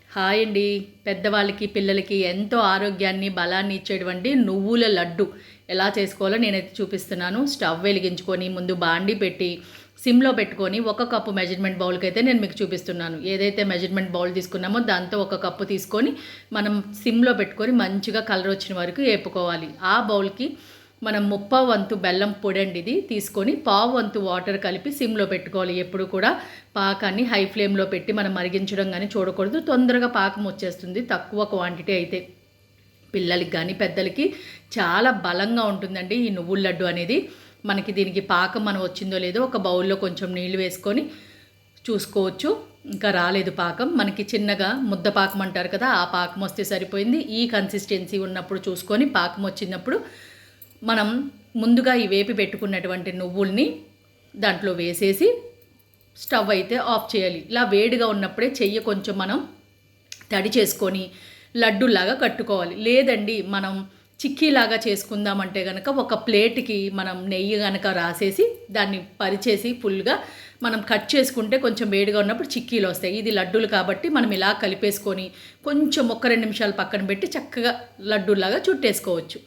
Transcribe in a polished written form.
Hi అండి. పెద్దవాళ్ళకి, పిల్లలకి ఎంతో ఆరోగ్యాన్ని, బలాన్ని ఇచ్చేటువంటి నువ్వుల లడ్డు ఎలా చేసుకోవాలో నేనైతే చూపిస్తున్నాను. స్టవ్ వెలిగించుకొని ముందు బాండీ పెట్టి సిమ్‌లో పెట్టుకొని ఒక కప్పు మెజర్‌మెంట్ బౌల్‌కైతే నేను మీకు చూపిస్తున్నాను. ఏదైతే మెజర్‌మెంట్ బౌల్ తీసుకున్నామో దాంతో ఒక కప్పు తీసుకొని మనం సిమ్‌లో పెట్టుకొని మంచిగా కలర్ వచ్చిన వరకు ఏపుకోవాలి. ఆ బౌల్‌కి మనం ముప్పావు వంతు బెల్లం పొడండి ఇది తీసుకొని పావు వంతు వాటర్ కలిపి సిమ్లో పెట్టుకోవాలి. ఎప్పుడు కూడా పాకాన్ని హై ఫ్లేమ్లో పెట్టి మనం మరిగించడం కానీ చూడకూడదు. తొందరగా పాకం వచ్చేస్తుంది తక్కువ క్వాంటిటీ అయితే. పిల్లలకి కానీ పెద్దలకి చాలా బలంగా ఉంటుందండి ఈ నువ్వుల లడ్డు అనేది. మనకి దీనికి పాకం మనం వచ్చిందో లేదో ఒక బౌల్లో కొంచెం నీళ్లు వేసుకొని చూసుకోవచ్చు. ఇంకా రాలేదు పాకం, మనకి చిన్నగా ముద్ద పాకం అంటారు కదా, ఆ పాకం వస్తే సరిపోయింది. ఈ కన్సిస్టెన్సీ ఉన్నప్పుడు చూసుకొని పాకం వచ్చినప్పుడు మనం ముందుగా ఈ వేపి పెట్టుకున్నటువంటి నువ్వుల్ని దాంట్లో వేసేసి స్టవ్ అయితే ఆఫ్ చేయాలి. ఇలా వేడిగా ఉన్నప్పుడే చెయ్యి కొంచెం మనం తడి చేసుకొని లడ్డూలాగా కట్టుకోవాలి. లేదండి మనం చిక్కీలాగా చేసుకుందామంటే కనుక ఒక ప్లేట్కి మనం నెయ్యి కనుక రాసేసి దాన్ని పరిచేసి ఫుల్గా మనం కట్ చేసుకుంటే కొంచెం వేడిగా ఉన్నప్పుడు చిక్కీలు వస్తాయి. ఇది లడ్డూలు కాబట్టి మనం ఇలా కలిపేసుకొని కొంచెం 1-2 నిమిషాలు పక్కన పెట్టి చక్కగా లడ్డూలాగా చుట్టేసుకోవచ్చు.